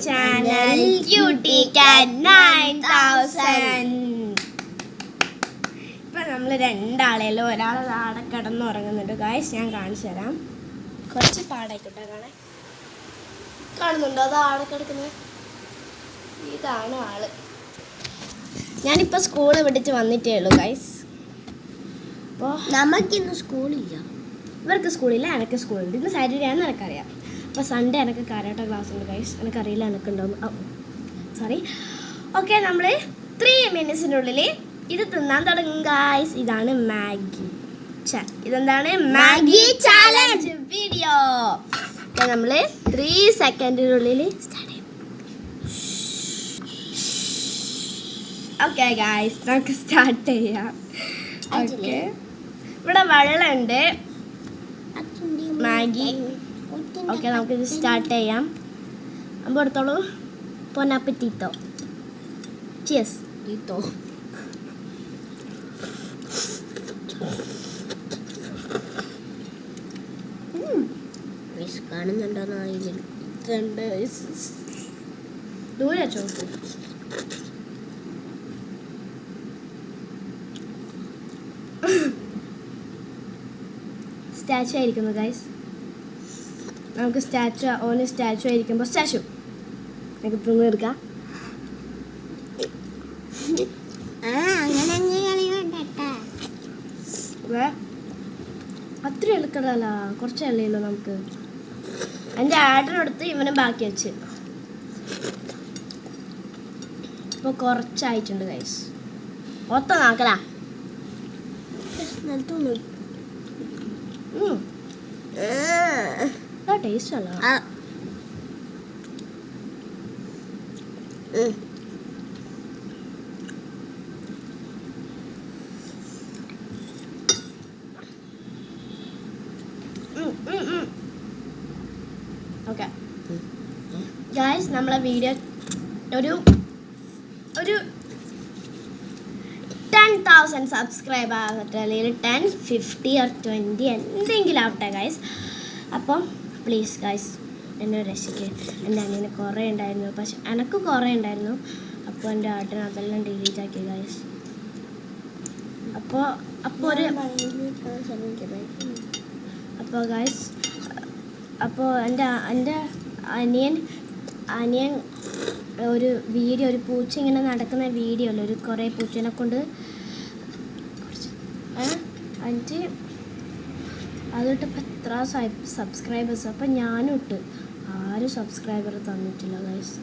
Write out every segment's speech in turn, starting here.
channel Cutie Cat 9000. ഇപ്പം നമ്മൾ രണ്ടാളേലും ഒരാൾ ആടെ കിടന്നുറങ്ങുന്നുണ്ട് ഗായ്സ്. ഞാൻ കാണിച്ചു തരാം. കുറച്ച് പാടായിക്കോട്ടെ കാണുന്നുണ്ടോ? അത് ആടെ കിടക്കുന്നത് ഇതാണ് ആള്. ഞാനിപ്പോൾ സ്കൂള് വിട്ടിട്ട് വന്നിട്ടേ ഉള്ളൂ ഗായ്സ്. അപ്പോൾ നമുക്കിന്ന് സ്കൂളില്ല. ഇവർക്ക് സ്കൂളില്ല, എനിക്ക് സ്കൂളുണ്ട്. ഇന്ന് സാറ്റർഡേ ആണെന്ന് എനിക്കറിയാം. അപ്പോൾ സൺഡേ എനിക്ക് കരാട്ട ക്ലാസ് ഉണ്ട് ഗൈസ്. എനിക്കറിയില്ല എനിക്കുണ്ടാവും. സോറി. ഓക്കെ, നമ്മൾ 3 മിനിറ്റ്സിനുള്ളിൽ ഇത് തിന്നാൻ തുടങ്ങും ഗൈസ്. ഇതാണ് മാഗി. ഇതെന്താണ്? Maggi challenge video. നമ്മൾ 3 സെക്കൻഡിനുള്ളിൽ സ്റ്റാർട്ട് ചെയ്യും. ഓക്കെ ഗൈസ്, നമുക്ക് സ്റ്റാർട്ട് ചെയ്യാം. ഓക്കെ, ഇവിടെ വെള്ളമുണ്ട്, മാഗി. ഓക്കെ, നമുക്കിത് സ്റ്റാർട്ട് ചെയ്യാം. അപ്പോൾ എടുത്തോളൂ. ബോൺ അപ്പറ്റിറ്റോ. ചിയേഴ്സ്. ഈത്തോ കാണുന്നുണ്ടോന്ന് അറിയില്ല. ദൂരെ ചോക്ക്. സ്റ്റാച്ചു ആയിരിക്കുന്നു ഗൈസ്. നമുക്ക് സ്റ്റാച്ചു ആയിരിക്കുമ്പോൾ സ്റ്റാച്ചു നമുക്ക് തിന്നെടുക്കാം. അത്ര എടുക്കണല്ല, കുറച്ച് എള്ളല്ലോ നമുക്ക്. എൻ്റെ ആട്ടിനെടുത്ത് ഇവനും ബാക്കി വെച്ച്. ഇപ്പോൾ കുറച്ചായിട്ടുണ്ട് ഗൈസ്. ഒത്ത നാക്കലാ. ടേസ്റ്റ് അല്ല. ഓക്കെ ഗായ്സ്, നമ്മളെ വീഡിയോ ഒരു 10,000 സബ്സ്ക്രൈബ് ആകട്ടെ, അല്ലെങ്കിൽ 10, 50 or 20 എന്തെങ്കിലും ആവട്ടെ ഗായ്സ്. അപ്പം പ്ലീസ് ഗായ്സ് എന്നെ രക്ഷിക്കുക. എൻ്റെ അനിയന് കുറേ ഉണ്ടായിരുന്നു, പക്ഷെ എനിക്ക് കുറേ ഉണ്ടായിരുന്നു. അപ്പോൾ എൻ്റെ ആട്ടിന് അതെല്ലാം ഡിലീറ്റ് ആക്കി ഗായ്സ്. അപ്പോൾ ഗായ്സ്, അപ്പോൾ എൻ്റെ അനിയൻ ഒരു വീഡിയോ, ഒരു പൂച്ച ഇങ്ങനെ നടക്കുന്ന വീഡിയോ അല്ലേ, ഒരു കുറേ പൂച്ചേനെ കൊണ്ട് എന്നിട്ട് അതിട്ടിപ്പോൾ എത്ര സബ്സ്ക്രൈബേഴ്സ്. അപ്പം ഞാനും ഇട്ട്, ആരും സബ്സ്ക്രൈബർ തന്നിട്ടില്ല ഗൈസ്.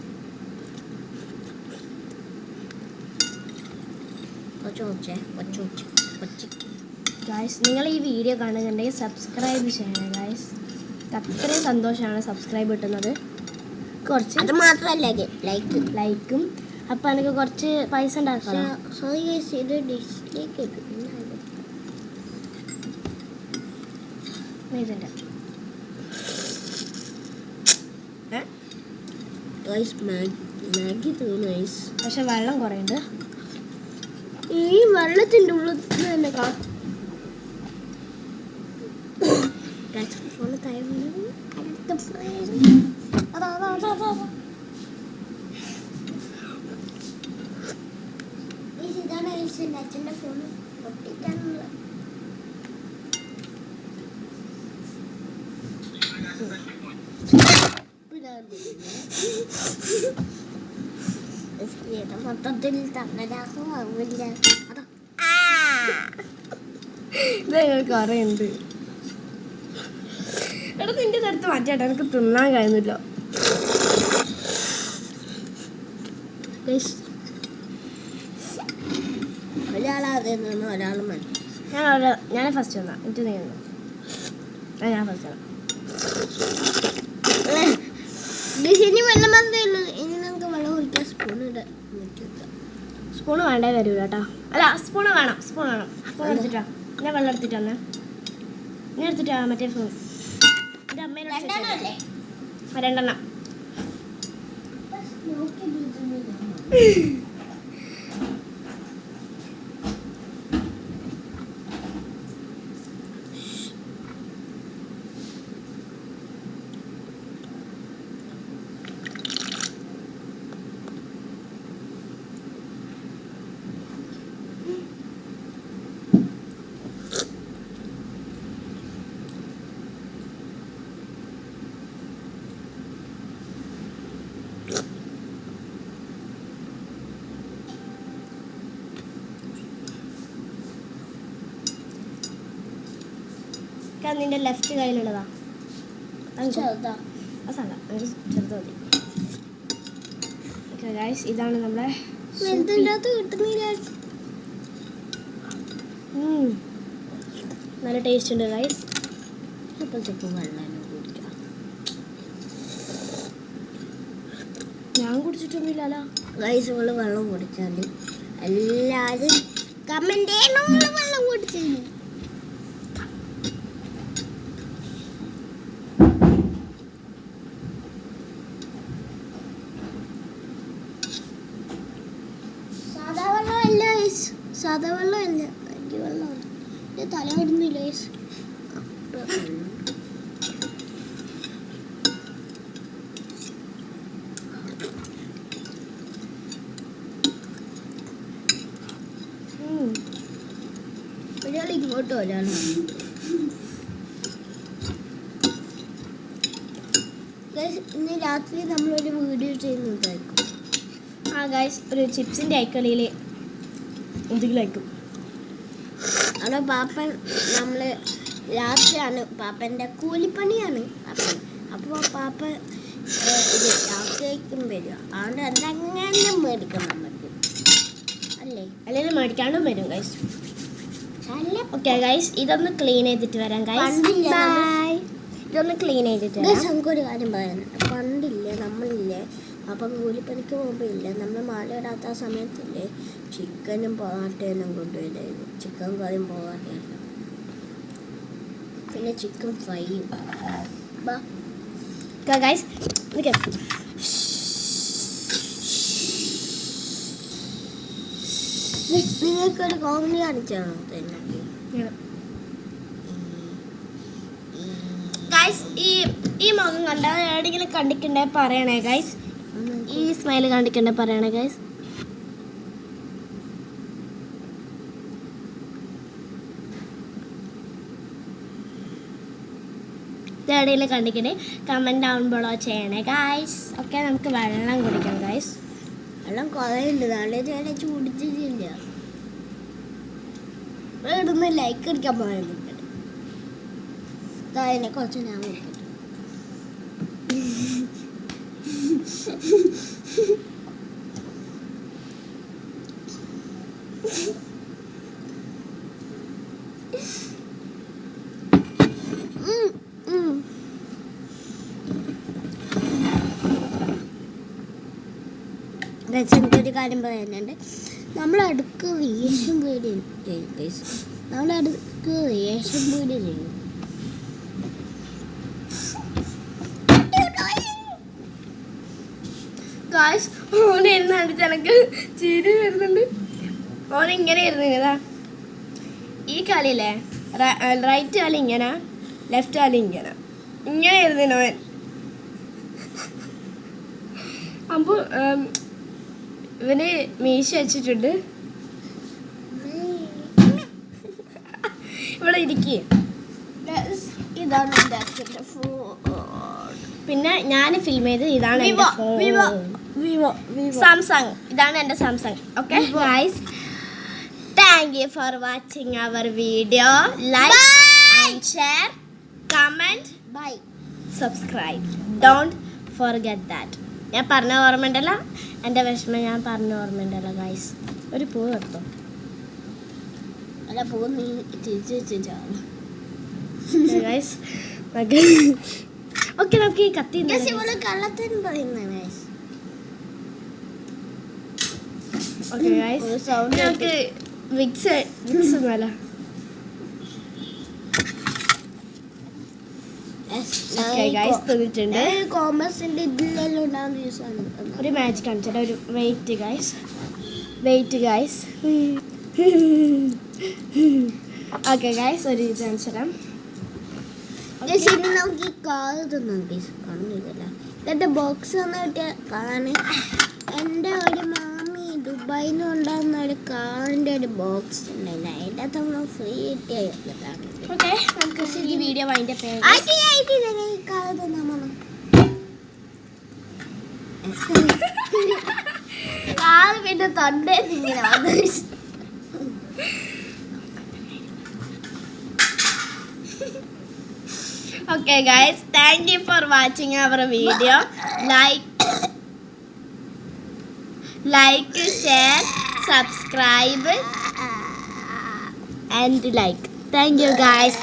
ഗൈസ്, നിങ്ങൾ ഈ വീഡിയോ കാണുന്നുണ്ടെങ്കിൽ സബ്സ്ക്രൈബ് ചെയ്യണം ഗൈസ്. അത്രയും സന്തോഷമാണ് സബ്സ്ക്രൈബ് കിട്ടുന്നത്. കുറച്ച് അത് മാത്രമല്ല ലൈക്കും. അപ്പം എനിക്ക് കുറച്ച് പൈസ ഉണ്ടാക്കണം. സോറി ഗൈസ്, ഇത് ഡിസ്ലൈക്ക് ഇതിൻ്റെ മാഗി തോന്നുന്നു ഗൈസ്. പക്ഷെ വെള്ളം കുറേ ഉണ്ട്. ഈ വെള്ളത്തിൻ്റെ ഉള്ളിൽ തന്നെ ഫോണ് ഇതാണ് അച്ഛൻ്റെ ഫോണ് പൊട്ടിക്കാനുള്ള. മൊത്തത്തിൽ തന്നരാഹമാവില്ല. ഇത് കുറേ ഉണ്ട്. എടാ, നിന്റെ നേരത്ത് മാറ്റിയാട്ടെ, എനിക്ക് തിന്നാൻ കഴിയുന്നില്ല. ഒരാളെ ഒരാൾ മതി. ഞാൻ ഫസ്റ്റ് വന്നാ. എനിക്ക് നീങ്ങുന്നു. ഞാൻ ഫസ്റ്റ് വന്നാ. ഇനി വെള്ളം വന്നേയുള്ളൂ. ഇനി നമുക്ക് വെള്ളം കുടിക്കാൻ സ്പൂണ് വേണ്ടേ വരൂല കേട്ടോ. അല്ല, സ്പൂൺ വേണം. സ്പൂൺ എടുത്തിട്ടാ. ഞാൻ വെള്ളം എടുത്തിട്ടാണ്. ഞാൻ എടുത്തിട്ടാ മറ്റേ ഫോൺ. എൻ്റെ അമ്മേനോട് 2 നിന്റെ ലെഫ്റ്റ് കയ്യിലുള്ളതാ ചെറുതാ. അതല്ല ഒരു ചെറുത് മതി. ഓക്കെ ഗൈസ്, ഇതാണ് നമ്മുടെ വലുതിൻ്റെ അകത്ത് കിട്ടുന്നില്ല. നല്ല ടേസ്റ്റ് ഉണ്ട് ഗൈസ്. അപ്പോഴത്തേക്കും വെള്ളം കുടിക്കാം. ഞാൻ കുടിച്ചിട്ടൊന്നുമില്ലല്ലോ ഗൈസ്, ഇവള് വെള്ളം കുടിച്ചാൽ എല്ലാവരും കമന്റ് ചെയ്യണം. വെള്ളം കുടിച്ചു സാധാ വെള്ളമല്ല ഗൈസ്, സാധാ വെള്ളമല്ല, അരി വെള്ളമാണ്. ഇത് തല കിടുന്നില്ല ഗൈസ്. ഒരാൾ ഇങ്ങോട്ട് ഒരാൾ ഇന്ന് രാത്രി നമ്മളൊരു വീഡിയോ ചെയ്യുന്നതായിരിക്കും. ആ ഗൈസ്, ഒരു ചിപ്സിൻ്റെ ഐക്കളിയിൽ എന്തെങ്കിലും അയക്കും. അവിടെ പാപ്പൻ നമ്മൾ രാത്രിയാണ് പാപ്പൻ്റെ കൂലിപ്പണിയാണ് പാപ്പൻ. അപ്പോൾ പാപ്പ ഇത് രാത്രിയായിരിക്കും വരിക. അതുകൊണ്ട് എന്തെങ്ങനെ മേടിക്കണം നമുക്ക് അല്ലേ? അല്ലെങ്കിൽ മേടിക്കാണ്ടും വരും ഗൈസ്. അല്ല ഓക്കെ ഗൈസ്, ഇതൊന്ന് ക്ലീൻ ചെയ്തിട്ട് വരാം ഗൈസ്. പണ്ടില്ല ബൈ. ഇതൊന്ന് ക്ലീൻ ചെയ്തിട്ട് വരാം. നമുക്കൊരു കാര്യം പറയാനുണ്ട്. പണ്ടില്ലേ നമ്മളില്ലേ അപ്പം കൂലിപ്പണിക്ക് പോകുമ്പോൾ ഇല്ല നമ്മൾ മാലയിടാത്ത ആ സമയത്തില്ലേ ചിക്കനും പൊറാട്ടയും കൊണ്ടുവരായിരുന്നു. ചിക്കൻ കറിയും പൊറാട്ടയും പിന്നെ ചിക്കൻ ഫ്രൈയും. ഗൈസ് നിങ്ങൾക്കൊരു കോമഡി കാണിച്ചാണോ തന്നെ? ഗൈസ്, ഈ മുഖം കണ്ട എവിടെയെങ്കിലും കണ്ടിട്ടുണ്ടേ പറയണേ ഗൈസ്. ഈ സ്മൈൽ കണ്ടിട്ടുണ്ടേ പറയണേ ഗൈസ്. ഇതെവിടെയെങ്കിലും കണ്ടിട്ടുണ്ടേ കമൻറ്റ് ഡൗൺ ബിളോ ചെയ്യണേ ഗൈസ്. ഓക്കെ, നമുക്ക് വെള്ളം കുടിക്കാം ഗൈസ്. വെള്ളം കുറേ ഉണ്ട്. നാളെ ഞാൻ ചൂടിച്ചിട്ടില്ല. ഇടുന്ന ലൈക്ക് അടിക്കാൻ പറയുന്നുണ്ട്. അതിനെ കുറച്ച് ഞാൻ നോക്കട്ടെ. എനിക്കൊരു കാര്യം പറയാനുണ്ട്. നമ്മളടുക്ക് റേഷൻ പീടി നമ്മളടുക്ക് റേഷൻ പീടി ചെയ്യും. ഗൈസ്, ഓനെ ഇരുന്ന് കണ്ടിട്ട് എനിക്ക് ചിരി വരുന്നുണ്ട്. ഓൻ ഇങ്ങനെ ഇരുന്നിതാ. ഈ കളിയില്ലേ റൈറ്റ് കാലം ഇങ്ങനെ, ലെഫ്റ്റ് കാലം ഇങ്ങനെ ഇങ്ങനെ ഇരുന്നു അവൻ. അപ്പോൾ ഇവന് മീശ വെച്ചിട്ടുണ്ട്. ഇവിടെ ഇരിക്കുക. ഇതാണ് എൻ്റെ അച്ഛൻ്റെ ഫോൺ. പിന്നെ ഞാൻ ഫിൽം ചെയ്ത് ഇതാണ് എൻ്റെ ഫോൺ. Vivo Samsung. ഇതാണ് എൻ്റെ Samsung. Okay guys, thank you for watching our video. Like and share, comment, bye, subscribe. Don't forget that. ഞാൻ പറഞ്ഞ ഓർമ്മയുണ്ടല്ലോ, എൻ്റെ വിഷമം ഞാൻ പറഞ്ഞ ഓർമ്മയുണ്ടല്ലോ ഗൈസ്. ഒരു പൂ എടുത്തോ. അല്ല പൂ നീ തിരിച്ച് വെച്ചിട്ടാണ് ഗൈസ്. ഓക്കെ, നമുക്ക് ഈ കത്തി കള്ളത്തിന് പറയുന്നതാണ്. ഓക്കെ ഗൈസ്, നമുക്ക് വിക്സ് ഒന്നുമല്ല. ഗൈസ് തന്നിട്ടുണ്ട്. കോമേഴ്സിന്റെ ഇതിലെല്ലാം ഉണ്ടാകുന്ന യൂസാണ്. ഒരു മാജിക് കാണിച്ചാൽ ഒരു വെയിറ്റ് ഗൈസ്. ഓക്കെ ഗൈസ്, ഒരു ഇത് കാണിച്ചുതരാം. നമുക്ക് ഈ കാർ തിന്നാം കാണുന്നില്ല. ഇതെന്റെ ബോക്സ് വന്ന് കിട്ടിയ കാറാണ്. എൻ്റെ ഒരു മാമി ദുബായിൽ നിന്ന് ഉണ്ടാകുന്ന ഒരു കാറിൻ്റെ ഒരു ബോക്സ് ഉണ്ടായില്ല. അതിൻ്റെ അകത്ത് നമ്മൾ ഫ്രീ കിട്ടിയ ഓക്കെ, നമുക്ക് ഈ വീഡിയോ അതിൻ്റെ പേര് കാർ തിന്നാൻ കാർ പിന്നെ തൊണ്ടേ ഇങ്ങനെ വന്നു. Okay guys, thank you for watching our video. Like, share, subscribe and like. Thank you guys.